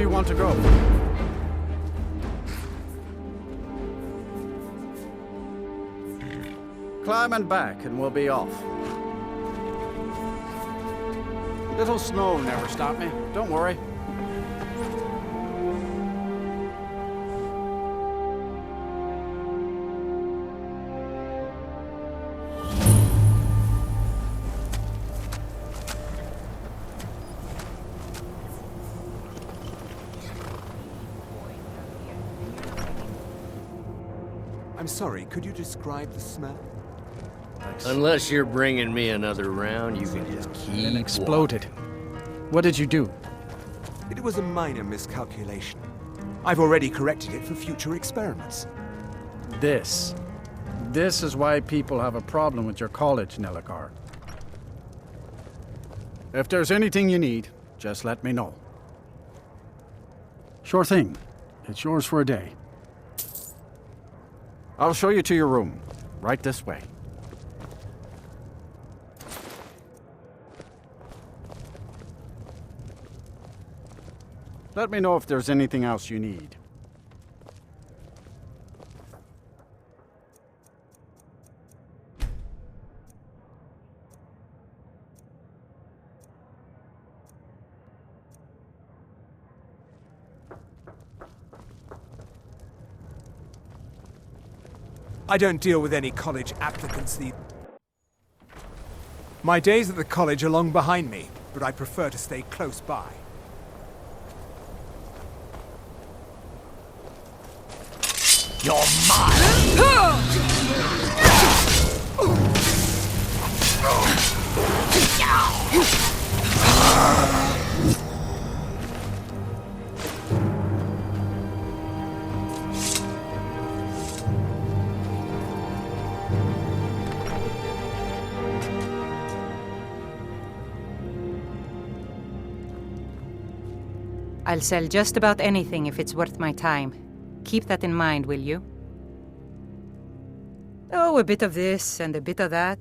you want to go? Climb and back, and we'll be off. Little snow never stopped me. Don't worry. I'm sorry, could you describe the smell? Unless you're bringing me another round, you can just keep It exploded. What did you do? It was a minor miscalculation. I've already corrected it for future experiments. This is why people have a problem with your college, Nelligar. If there's anything you need, just let me know. Sure thing. It's yours for a day. I'll show you to your room. Right this way. Let me know if there's anything else you need. I don't deal with any college applicants these. My days at the college are long behind me, but I prefer to stay close by. You're mine! I'll sell just about anything if it's worth my time. Keep that in mind, will you? Oh, a bit of this and a bit of that.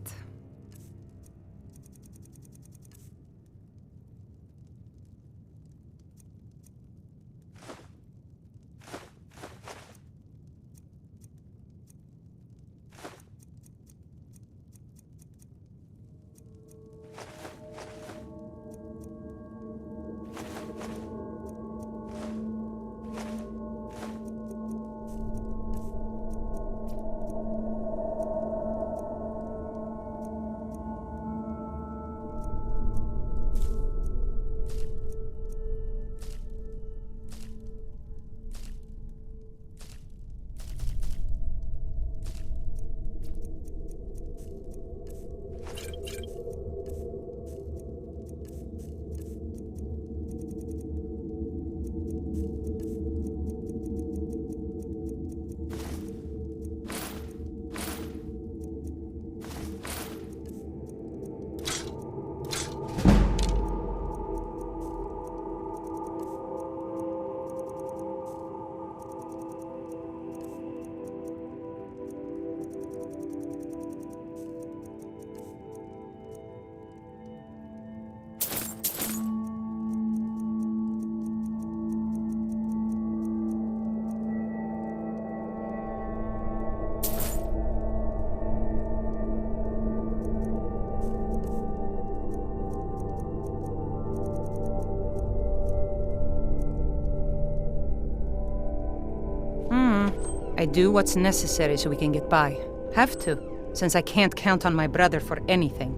I do what's necessary so we can get by. Have to, since I can't count on my brother for anything.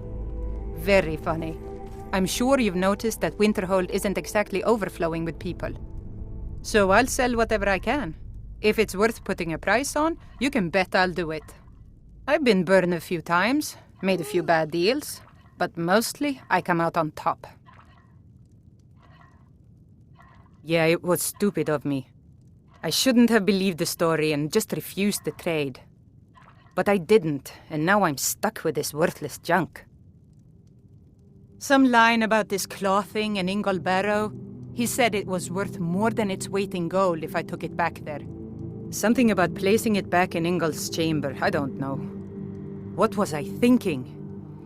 Very funny. I'm sure you've noticed that Winterhold isn't exactly overflowing with people. So I'll sell whatever I can. If it's worth putting a price on, you can bet I'll do it. I've been burned a few times, made a few bad deals, but mostly I come out on top. Yeah, it was stupid of me. I shouldn't have believed the story and just refused the trade. But I didn't, and now I'm stuck with this worthless junk. Some line about this clothing in Ingol Barrow. He said it was worth more than its weight in gold if I took it back there. Something about placing it back in Ingol's chamber, I don't know. What was I thinking?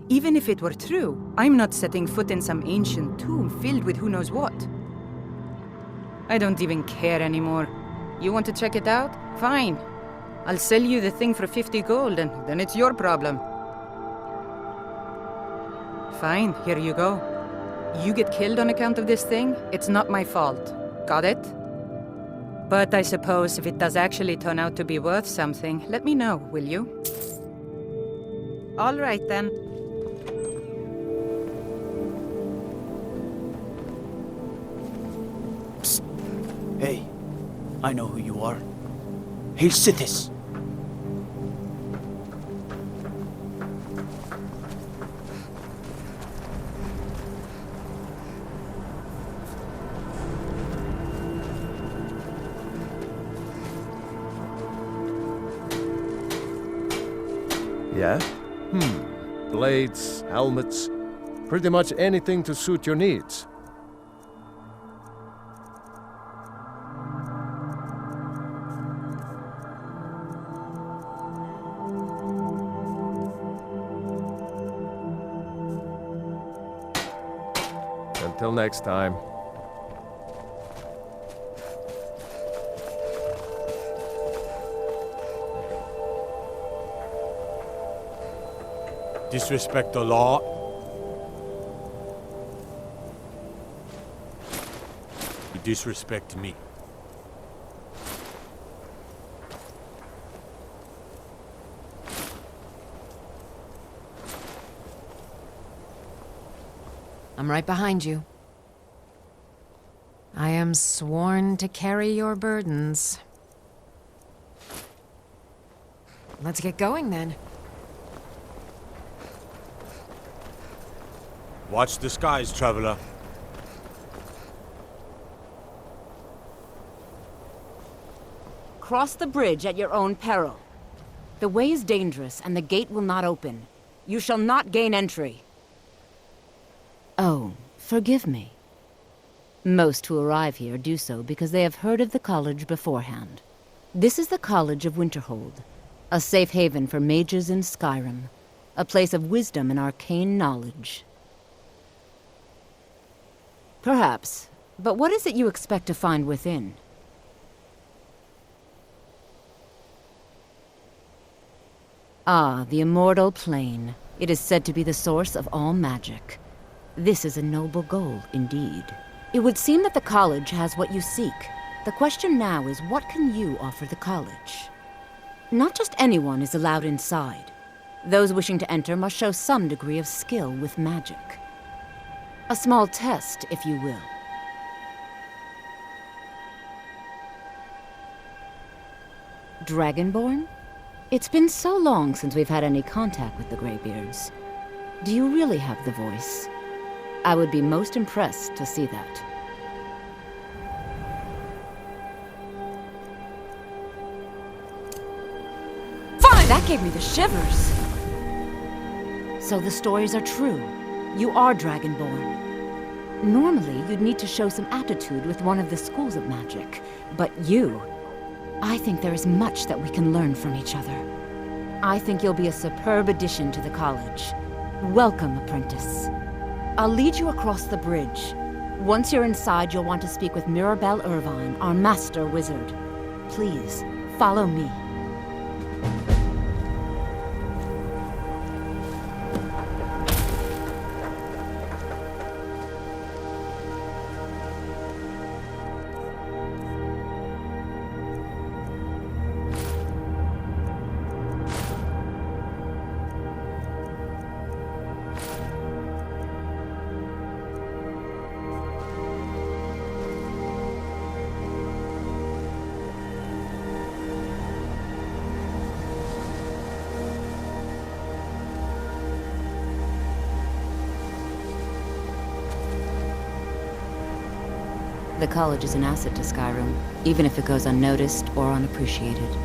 Even if it were true, I'm not setting foot in some ancient tomb filled with who knows what. I don't even care anymore. You want to check it out? Fine. I'll sell you the thing for 50 gold, and then it's your problem. Fine, here you go. You get killed on account of this thing, it's not my fault. Got it? But I suppose if it does actually turn out to be worth something, let me know, will you? All right, then. Psst. Hey, I know who you are. Hail Sithis. Yeah? Blades, helmets, pretty much anything to suit your needs. Until next time. Disrespect the law. You disrespect me. I'm right behind you. I am sworn to carry your burdens. Let's get going then. Watch the skies, traveler. Cross the bridge at your own peril. The way is dangerous, and the gate will not open. You shall not gain entry. Oh, forgive me. Most who arrive here do so because they have heard of the college beforehand. This is the College of Winterhold, a safe haven for mages in Skyrim, a place of wisdom and arcane knowledge. Perhaps, but what is it you expect to find within? Ah, the immortal plane. It is said to be the source of all magic. This is a noble goal, indeed. It would seem that the college has what you seek. The question now is, what can you offer the college? Not just anyone is allowed inside. Those wishing to enter must show some degree of skill with magic. A small test, if you will. Dragonborn? It's been so long since we've had any contact with the Greybeards. Do you really have the voice? I would be most impressed to see that. Fine! That gave me the shivers! So the stories are true. You are Dragonborn. Normally, you'd need to show some aptitude with one of the schools of magic. But you... I think there is much that we can learn from each other. I think you'll be a superb addition to the college. Welcome, apprentice. I'll lead you across the bridge. Once you're inside, you'll want to speak with Mirabelle Irvine, our master wizard. Please, follow me. The college is an asset to Skyrim, even if it goes unnoticed or unappreciated.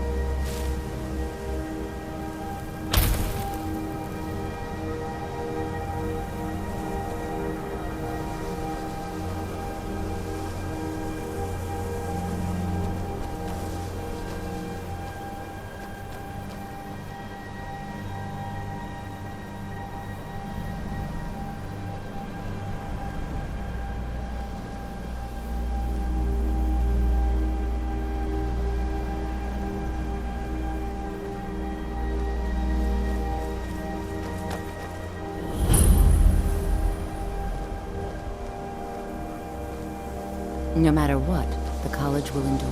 No matter what, the college will endure.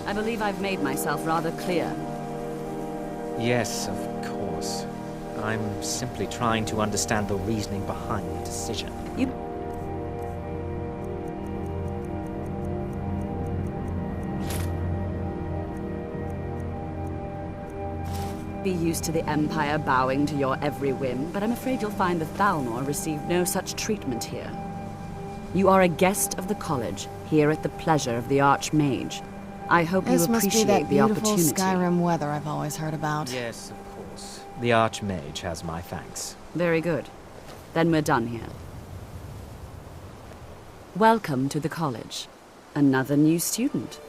I believe I've made myself rather clear. Yes, of course. I'm simply trying to understand the reasoning behind the decision. You... Be used to the Empire bowing to your every whim, but I'm afraid you'll find the Thalmor received no such treatment here. You are a guest of the college, here at the pleasure of the Archmage. I hope you appreciate the opportunity. This must be that beautiful Skyrim weather I've always heard about. Yes, of course. The Archmage has my thanks. Very good. Then we're done here. Welcome to the college. Another new student.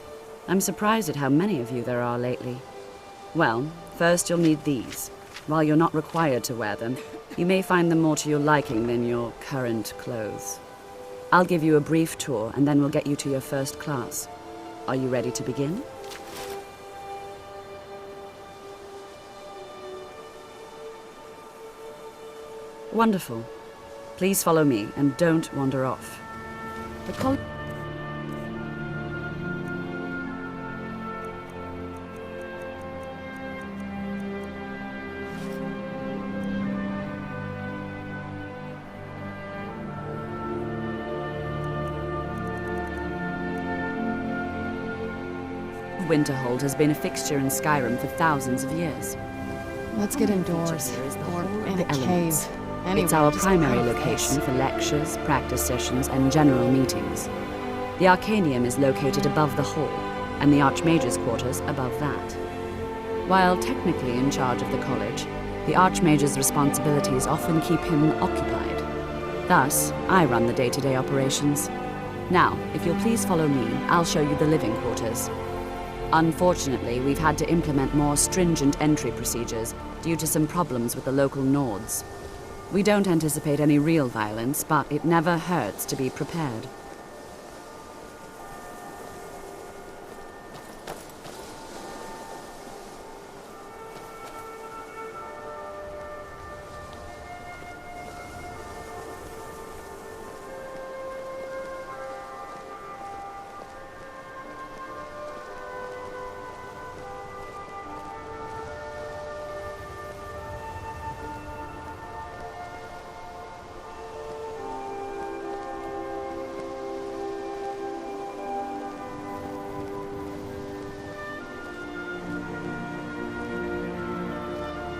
I'm surprised at how many of you there are lately. Well, first you'll need these. While you're not required to wear them, you may find them more to your liking than your current clothes. I'll give you a brief tour, and then we'll get you to your first class. Are you ready to begin? Wonderful. Please follow me, and don't wander off. The college... Winterhold has been a fixture in Skyrim for thousands of years. Let's get indoors, or in a cave. It's our primary location for lectures, practice sessions, and general meetings. The Arcanium is located above the hall, and the Archmage's quarters above that. While technically in charge of the college, the Archmage's responsibilities often keep him occupied. Thus, I run the day-to-day operations. Now, if you'll please follow me, I'll show you the living quarters. Unfortunately, we've had to implement more stringent entry procedures due to some problems with the local Nords. We don't anticipate any real violence, but it never hurts to be prepared.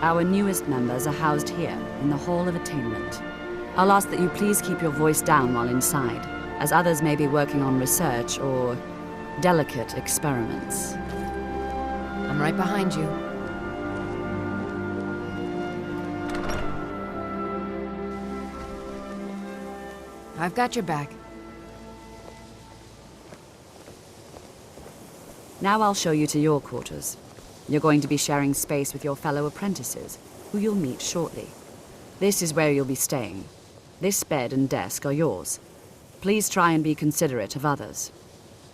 Our newest members are housed here, in the Hall of Attainment. I'll ask that you please keep your voice down while inside, as others may be working on research or delicate experiments. I'm right behind you. I've got your back. Now I'll show you to your quarters. You're going to be sharing space with your fellow apprentices, who you'll meet shortly. This is where you'll be staying. This bed and desk are yours. Please try and be considerate of others.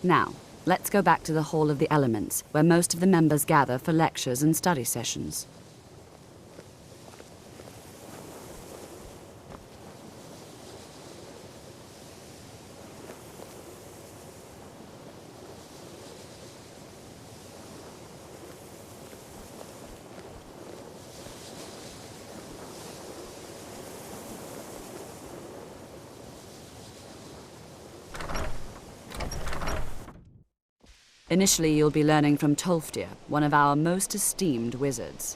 Now, let's go back to the Hall of the Elements, where most of the members gather for lectures and study sessions. Initially, you'll be learning from Tolfdir, one of our most esteemed wizards.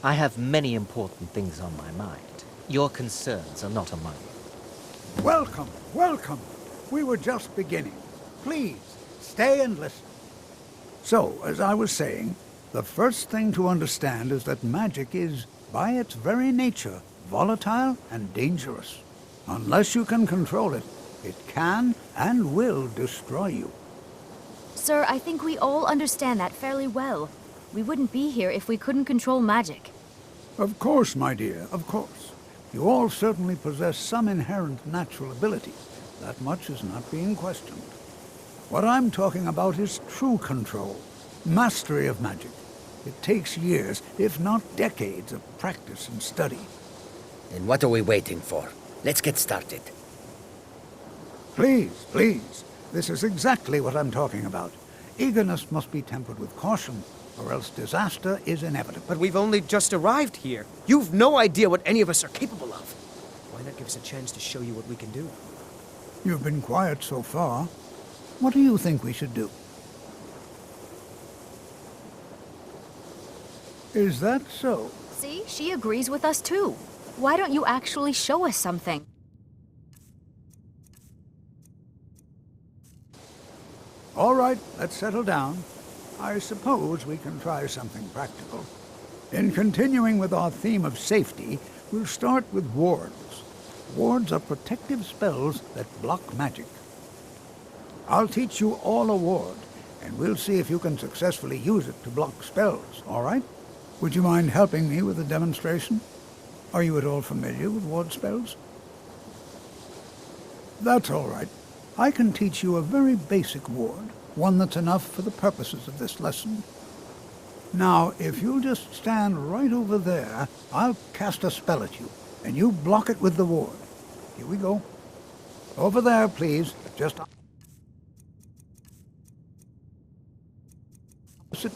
I have many important things on my mind. Your concerns are not among them. Welcome, welcome. We were just beginning. Please, stay and listen. So, as I was saying, the first thing to understand is that magic is, by its very nature, volatile and dangerous. Unless you can control it, it can and will destroy you. Sir, I think we all understand that fairly well. We wouldn't be here if we couldn't control magic. Of course, my dear, of course. You all certainly possess some inherent natural ability. That much is not being questioned. What I'm talking about is true control, mastery of magic. It takes years, if not decades, of practice and study. And what are we waiting for? Let's get started. Please, please. This is exactly what I'm talking about. Eagerness must be tempered with caution, or else disaster is inevitable. But we've only just arrived here. You've no idea what any of us are capable of. Why not give us a chance to show you what we can do? You've been quiet so far. What do you think we should do? Is that so? See, she agrees with us too. Why don't you actually show us something? All right, let's settle down. I suppose we can try something practical. In continuing with our theme of safety, we'll start with wards. Wards are protective spells that block magic. I'll teach you all a ward, and we'll see if you can successfully use it to block spells, all right? Would you mind helping me with a demonstration? Are you at all familiar with ward spells? That's all right. I can teach you a very basic ward, one that's enough for the purposes of this lesson. Now, if you'll just stand right over there, I'll cast a spell at you, and you block it with the ward. Here we go. Over there, please. Just opposite.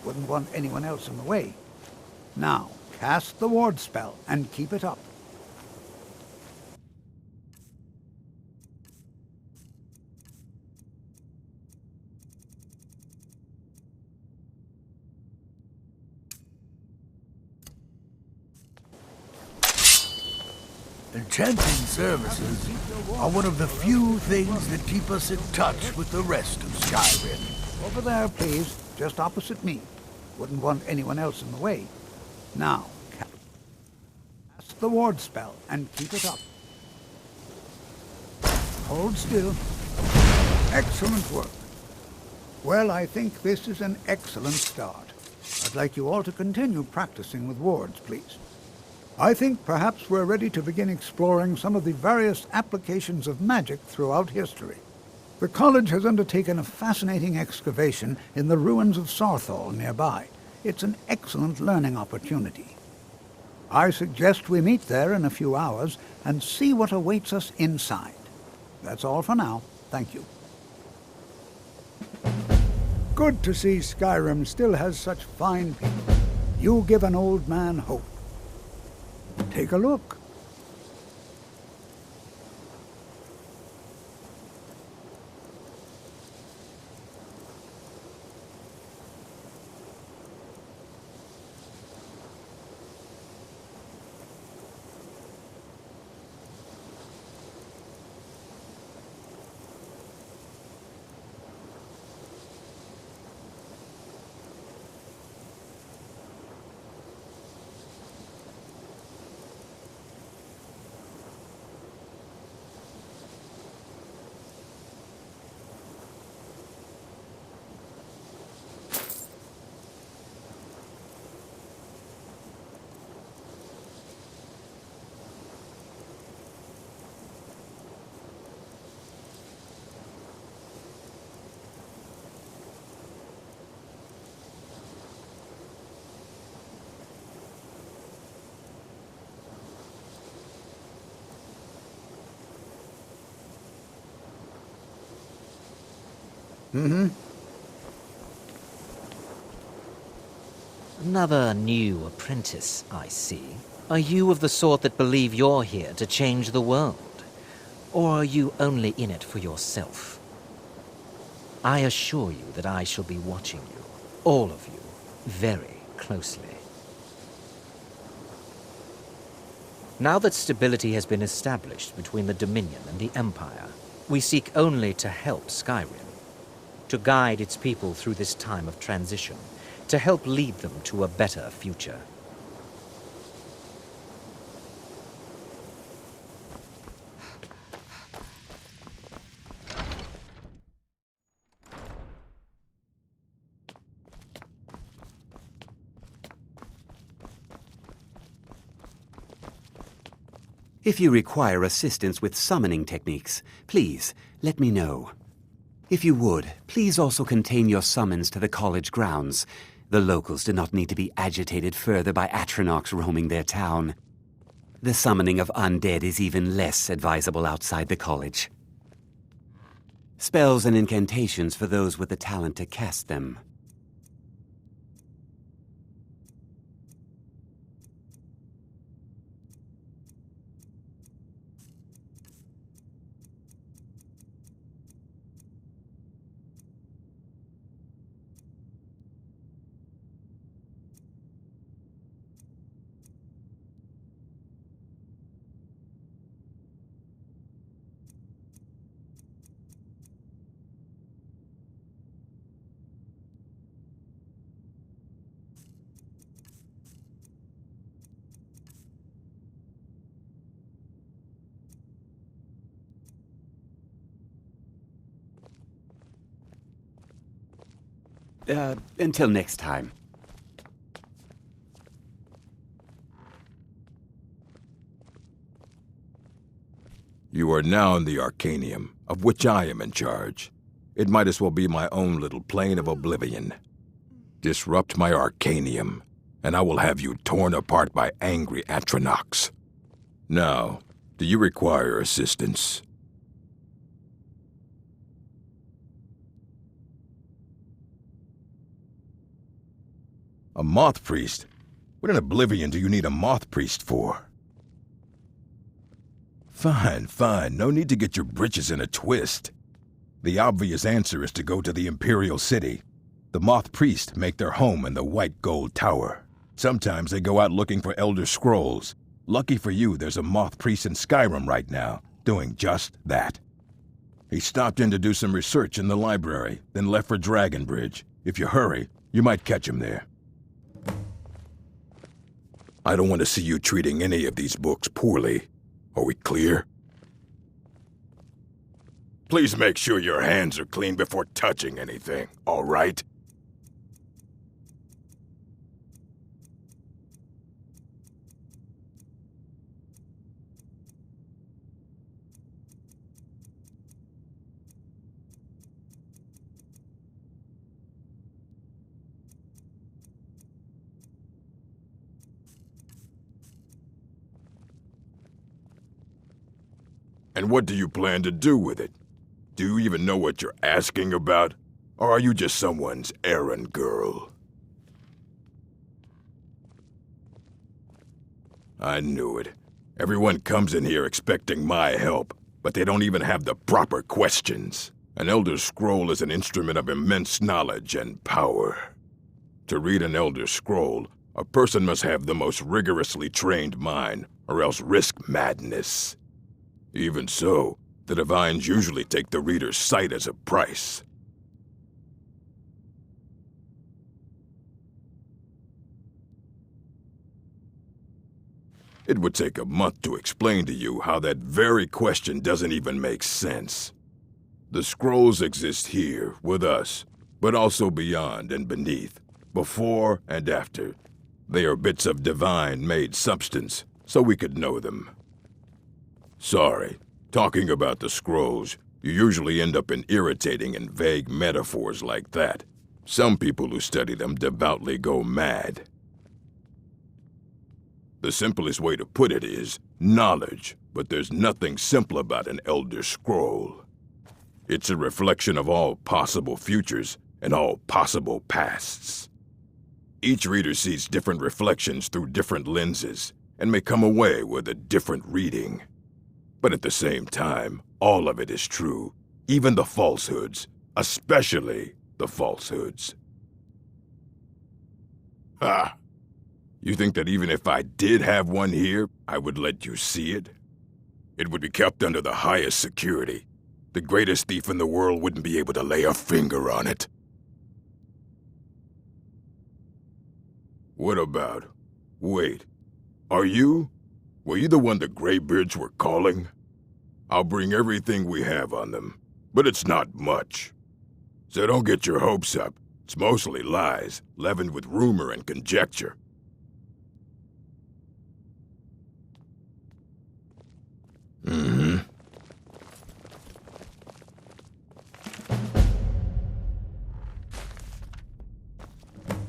Wouldn't want anyone else in the way. Now, cast the ward spell and keep it up. Enchanting services are one of the few things that keep us in touch with the rest of Skyrim. Over there, please. Just opposite me. Wouldn't want anyone else in the way. Now, cast the ward spell and keep it up. Hold still. Excellent work. Well, I think this is an excellent start. I'd like you all to continue practicing with wards, please. I think perhaps we're ready to begin exploring some of the various applications of magic throughout history. The college has undertaken a fascinating excavation in the ruins of Sarthal nearby. It's an excellent learning opportunity. I suggest we meet there in a few hours and see what awaits us inside. That's all for now. Thank you. Good to see Skyrim still has such fine people. You give an old man hope. Take a look. Another new apprentice, I see. Are you of the sort that believe you're here to change the world? Or are you only in it for yourself? I assure you that I shall be watching you. all of you, very closely. Now that stability has been established between the Dominion and the Empire, we seek only to help Skyrim, to guide its people through this time of transition, to help lead them to a better future. If you require assistance with summoning techniques, please let me know. If you would, please also contain your summons to the college grounds. The locals do not need to be agitated further by Atronachs roaming their town. The summoning of undead is even less advisable outside the college. Spells and incantations for those with the talent to cast them. Until next time. You are now in the Arcanium, of which I am in charge. It might as well be my own little plane of oblivion. Disrupt my Arcanium, and I will have you torn apart by angry Atronachs. Now, do you require assistance? A moth priest? What in oblivion do you need a moth priest for? Fine, fine. No need to get your britches in a twist. The obvious answer is to go to the Imperial City. The moth priests make their home in the White Gold Tower. Sometimes they go out looking for Elder Scrolls. Lucky for you, there's a moth priest in Skyrim right now, doing just that. He stopped in to do some research in the library, then left for Dragonbridge. If you hurry, you might catch him there. I don't want to see you treating any of these books poorly. Are we clear? Please make sure your hands are clean before touching anything, all right? And what do you plan to do with it? Do you even know what you're asking about? Or are you just someone's errand girl? I knew it. Everyone comes in here expecting my help, but they don't even have the proper questions. An Elder Scroll is an instrument of immense knowledge and power. To read an Elder Scroll, a person must have the most rigorously trained mind, or else risk madness. Even so, the Divines usually take the reader's sight as a price. It would take a month to explain to you how that very question doesn't even make sense. The scrolls exist here, with us, but also beyond and beneath, before and after. They are bits of divine-made substance, so we could know them. Sorry, talking about the scrolls, you usually end up in irritating and vague metaphors like that. Some people who study them devoutly go mad. The simplest way to put it is knowledge, but there's nothing simple about an Elder Scroll. It's a reflection of all possible futures and all possible pasts. Each reader sees different reflections through different lenses and may come away with a different reading. But at the same time, all of it is true, even the falsehoods, especially the falsehoods. Ha! You think that even if I did have one here, I would let you see it? It would be kept under the highest security. The greatest thief in the world wouldn't be able to lay a finger on it. What about? Wait. Are you? Were you the one the Greybeards were calling? I'll bring everything we have on them, but it's not much. So don't get your hopes up. It's mostly lies, leavened with rumor and conjecture. Mm-hmm.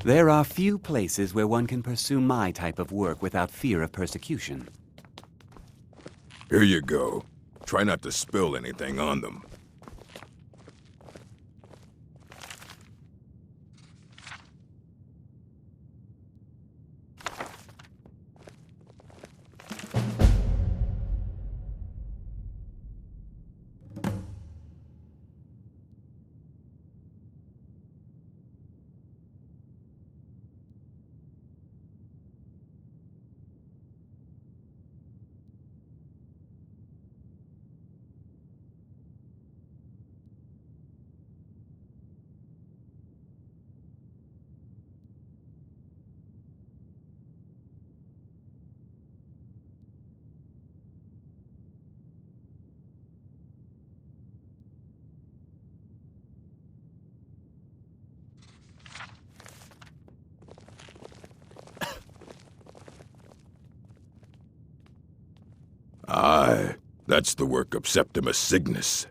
There are few places where one can pursue my type of work without fear of persecution. Here you go. Try not to spill anything on them. Aye, that's the work of Septimus Cygnus.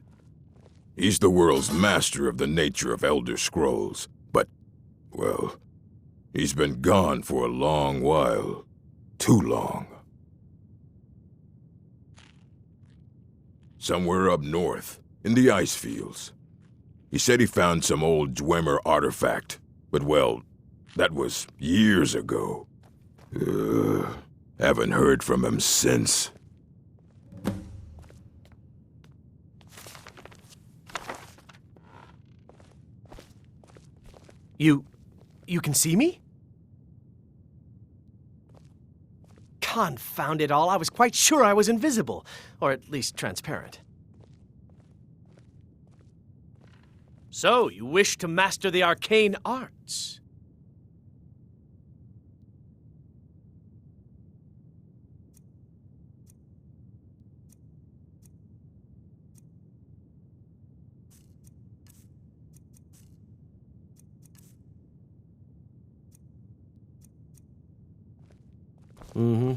He's the world's master of the nature of Elder Scrolls, but, well, he's been gone for a long while. Too long. Somewhere up north, in the ice fields. He said he found some old Dwemer artifact, but well, that was years ago. Haven't heard from him since. You can see me? Confound it all, I was quite sure I was invisible, or at least transparent. So, you wish to master the arcane arts? Mm-hmm.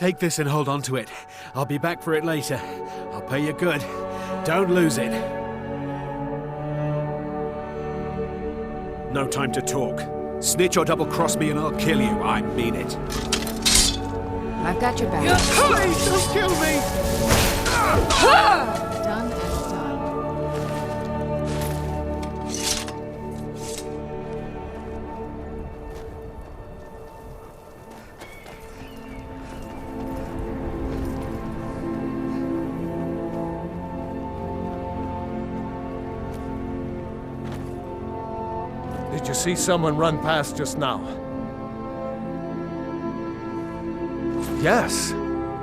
Take this and hold on to it. I'll be back for it later. I'll pay you good. Don't lose it. No time to talk. Snitch or double-cross me and I'll kill you. I mean it. I've got your back. Please, don't kill me! Done and done. Did you see someone run past just now? Yes.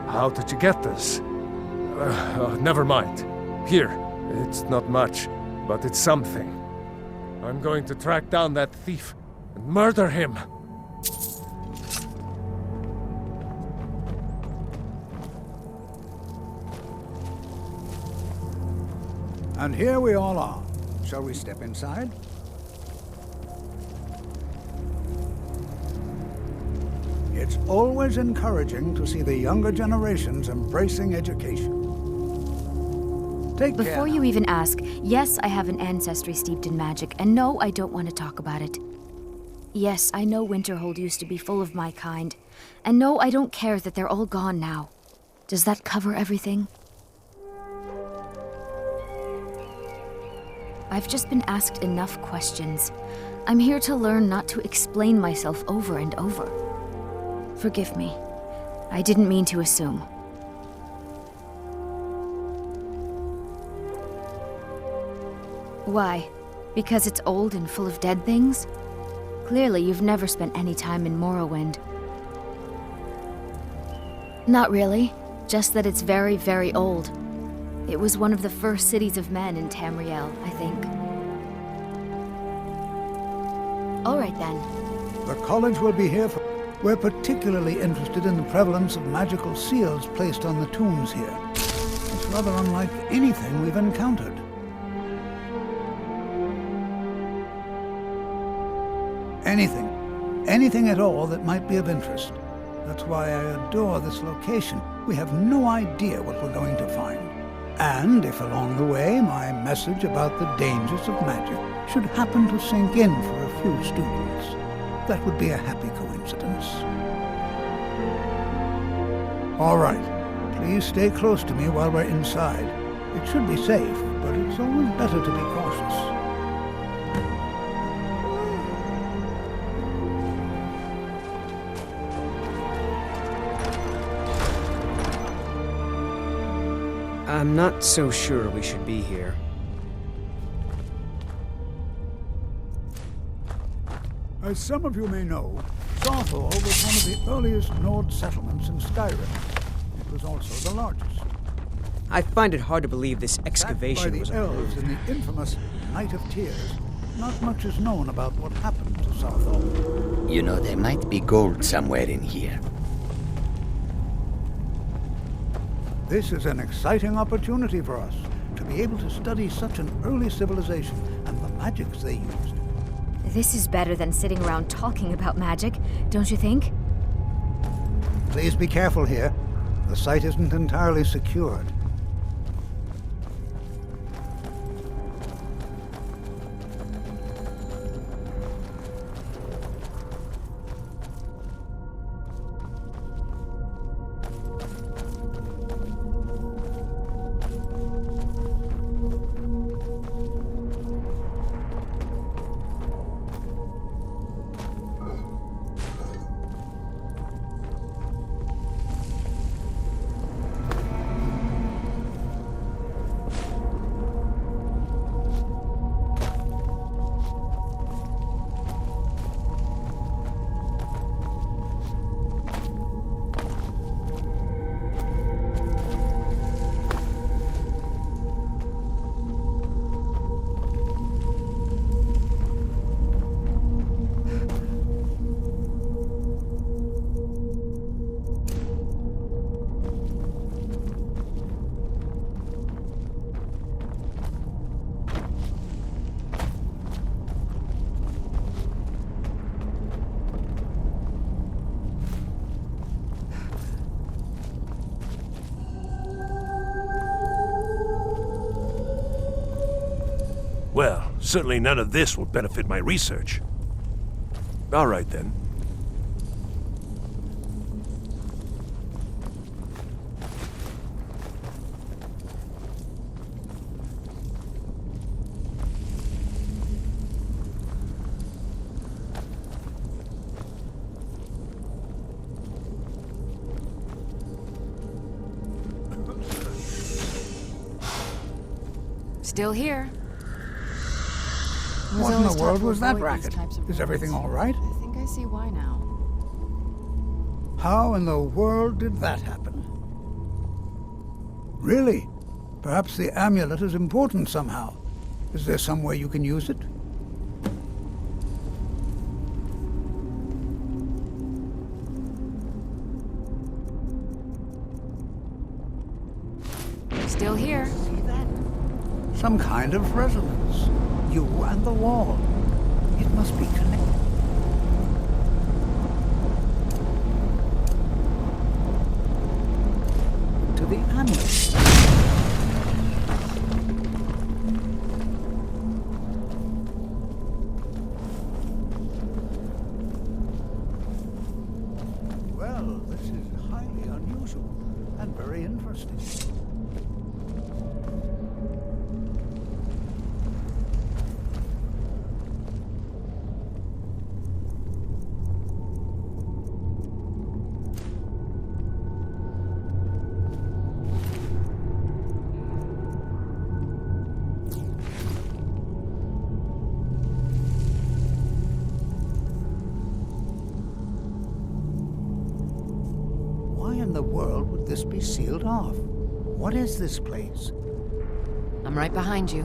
How did you get this? Never mind. Here. It's not much, but it's something. I'm going to track down that thief and murder him. And here we all are. Shall we step inside? It's always encouraging to see the younger generations embracing education. Take care. Before you even ask, yes, I have an ancestry steeped in magic, and no, I don't want to talk about it. Yes, I know Winterhold used to be full of my kind, and no, I don't care that they're all gone now. Does that cover everything? I've just been asked enough questions. I'm here to learn not to explain myself over and over. Forgive me. I didn't mean to assume. Why? Because it's old and full of dead things? Clearly, you've never spent any time in Morrowind. Not really. Just that it's very, very old. It was one of the first cities of men in Tamriel, I think. All right, then. The college will be here for... We're particularly interested in the prevalence of magical seals placed on the tombs here. It's rather unlike anything we've encountered. Anything at all that might be of interest. That's why I adore this location. We have no idea what we're going to find. And if along the way my message about the dangers of magic should happen to sink in for a few students, that would be a happy coincidence. All right, please stay close to me while we're inside. It should be safe, but it's always better to be cautious. I'm not so sure we should be here. As some of you may know, Sarthor was one of the earliest Nord settlements in Skyrim. It was also the largest. I find it hard to believe this excavation was Backed by the elves in the infamous Night of Tears, not much is known about what happened to Sarthor. You know, there might be gold somewhere in here. This is an exciting opportunity for us to be able to study such an early civilization and the magics they used. This is better than sitting around talking about magic, don't you think? Please be careful here. The site isn't entirely secured. Well, certainly none of this will benefit my research. All right, then. Still here. What in the world was that racket? Is everything all right? I think I see why now. How in the world did that happen? Really? Perhaps the amulet is important somehow. Is there some way you can use it? Still here. Some kind of resonance. You and the wall. It must be connected. To the amulet. Well, this is highly unusual and very interesting. This be sealed off? What is this place? I'm right behind you.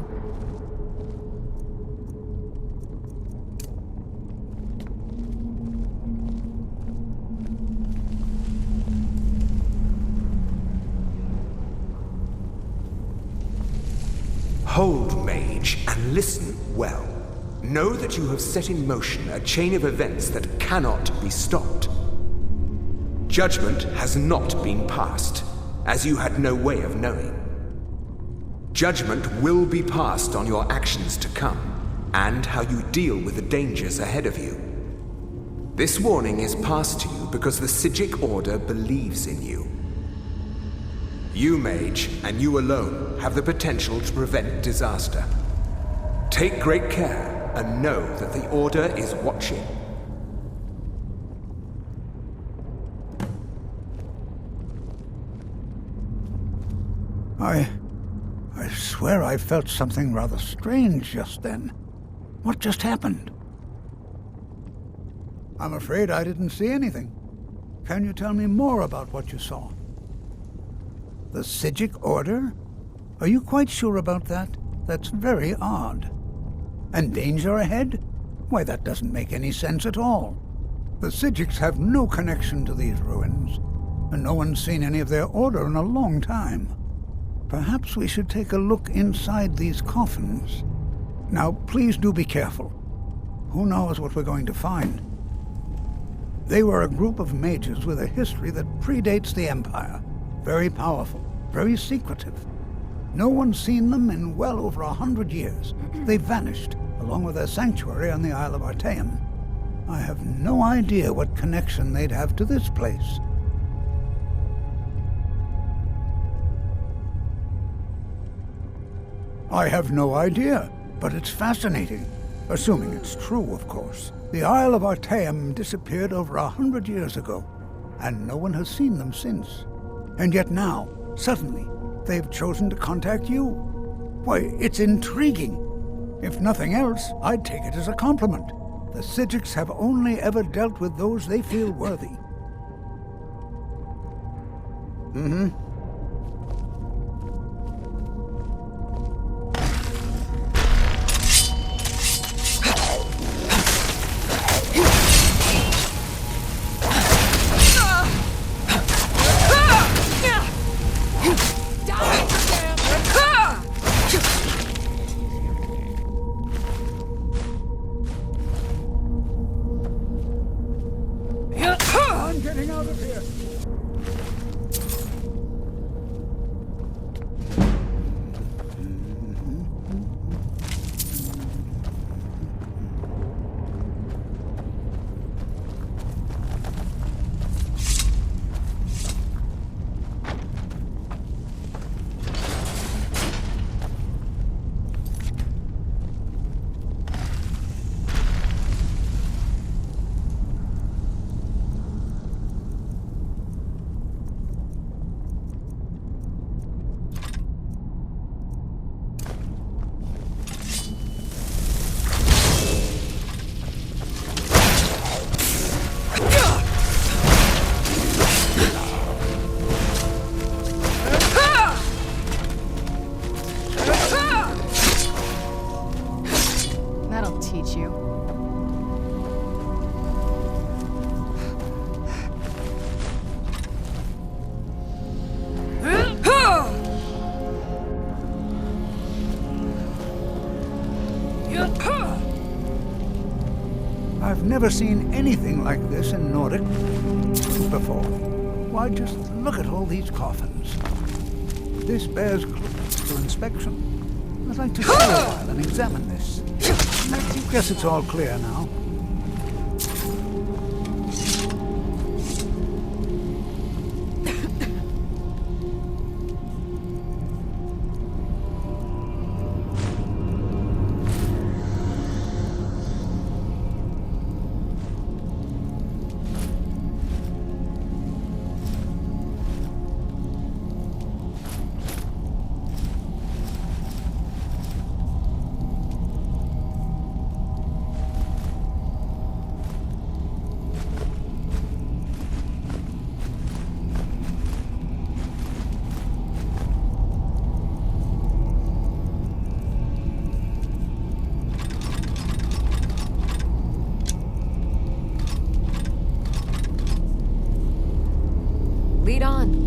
Hold, mage, and listen well. Know that you have set in motion a chain of events that cannot be stopped. Judgment has not been passed, as you had no way of knowing. Judgment will be passed on your actions to come, and how you deal with the dangers ahead of you. This warning is passed to you because the Psijic Order believes in you. You, mage, and you alone, have the potential to prevent disaster. Take great care, and know that the Order is watching. I swear I felt something rather strange just then. What just happened? I'm afraid I didn't see anything. Can you tell me more about what you saw? The Psijic Order? Are you quite sure about that? That's very odd. And danger ahead? Why, that doesn't make any sense at all. The Psijics have no connection to these ruins, and no one's seen any of their order in a long time. Perhaps we should take a look inside these coffins. Now, please do be careful. Who knows what we're going to find? They were a group of mages with a history that predates the Empire. Very powerful, very secretive. No one's seen them in well over 100 years. They vanished, along with their sanctuary on the Isle of Artaeum. I have no idea what connection they'd have to this place. I have no idea, but it's fascinating. Assuming it's true, of course. The Isle of Artaeum disappeared over 100 years ago, and no one has seen them since. And yet now, suddenly, they've chosen to contact you. Why, it's intriguing. If nothing else, I'd take it as a compliment. The Psijics have only ever dealt with those they feel worthy. Mm-hmm. I've never seen anything like this in Nordic before. Why, just look at all these coffins. This bears close inspection. I'd like to stay a while and examine this. I guess it's all clear now. Lead on.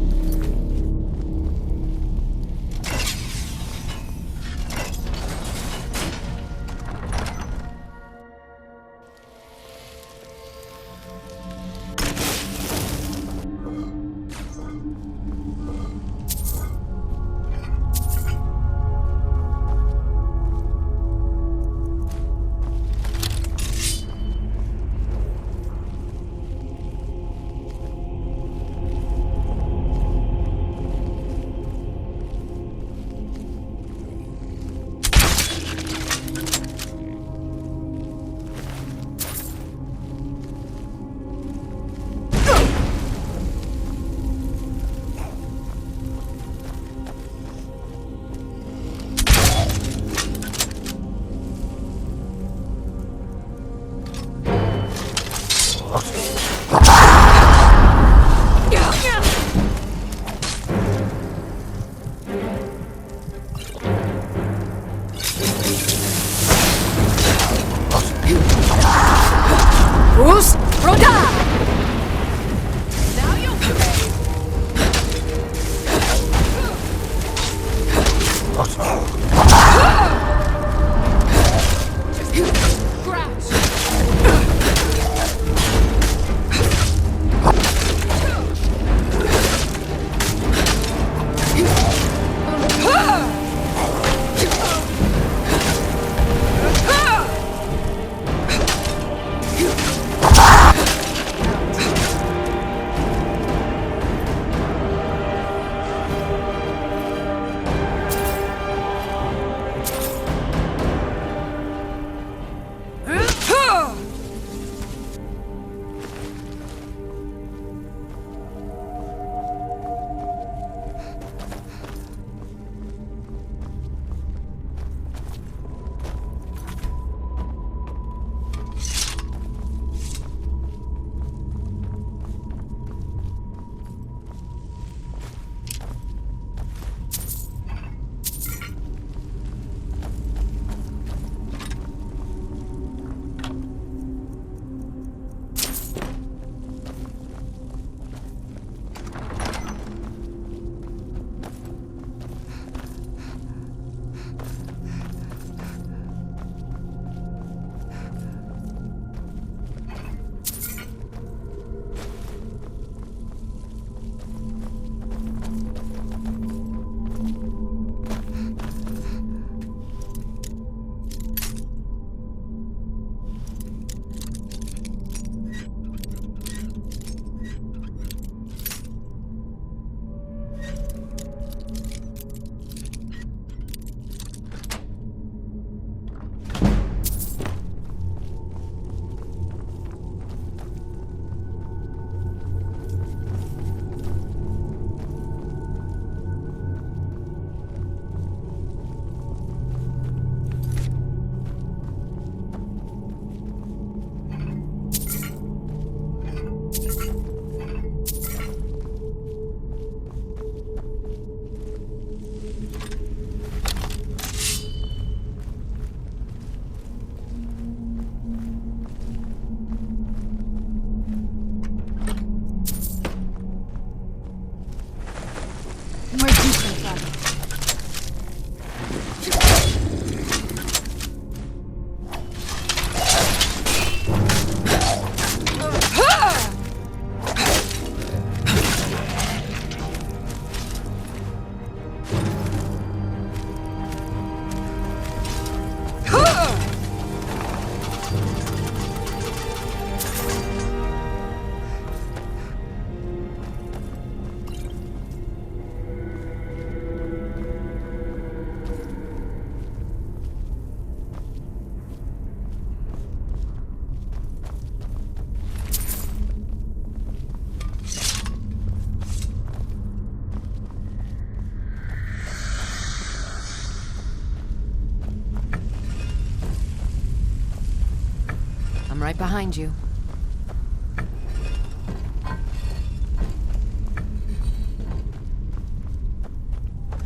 right behind you.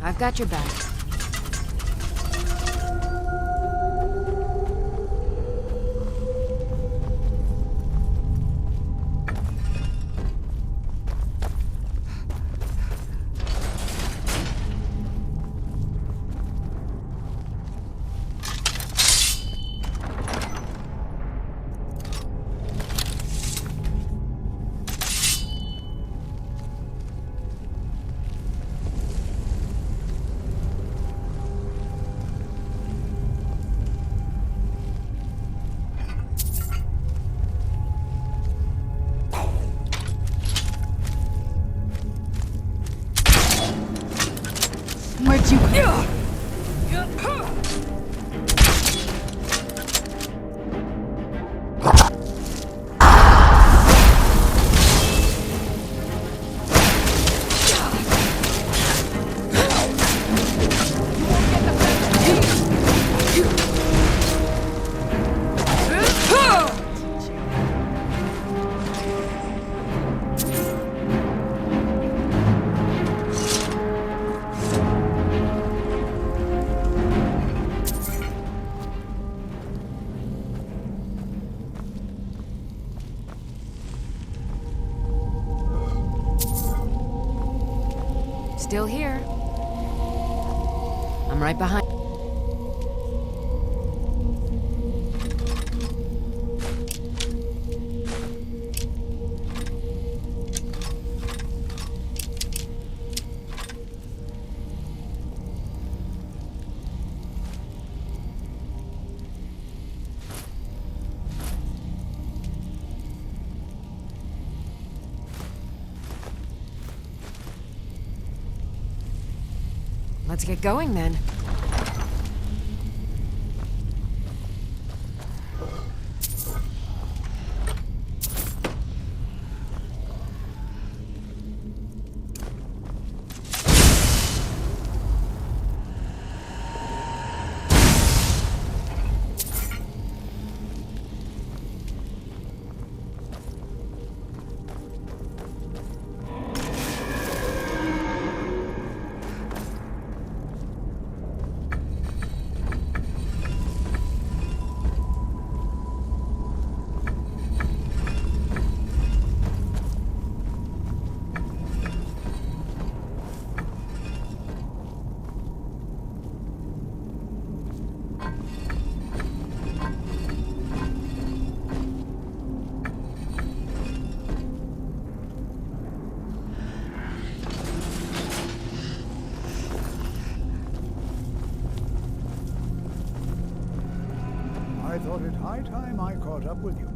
I've got your back. Where'd you go? Still here. I'm right behind. Let's get going then. I thought it high time I caught up with you.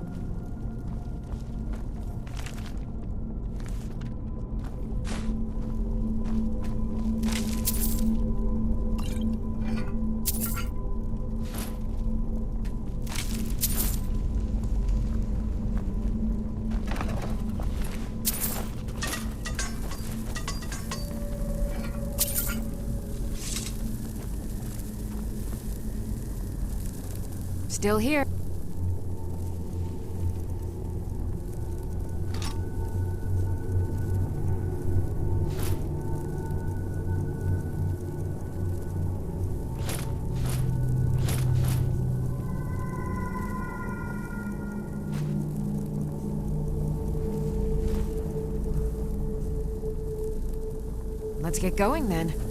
Still here. Let's get going then.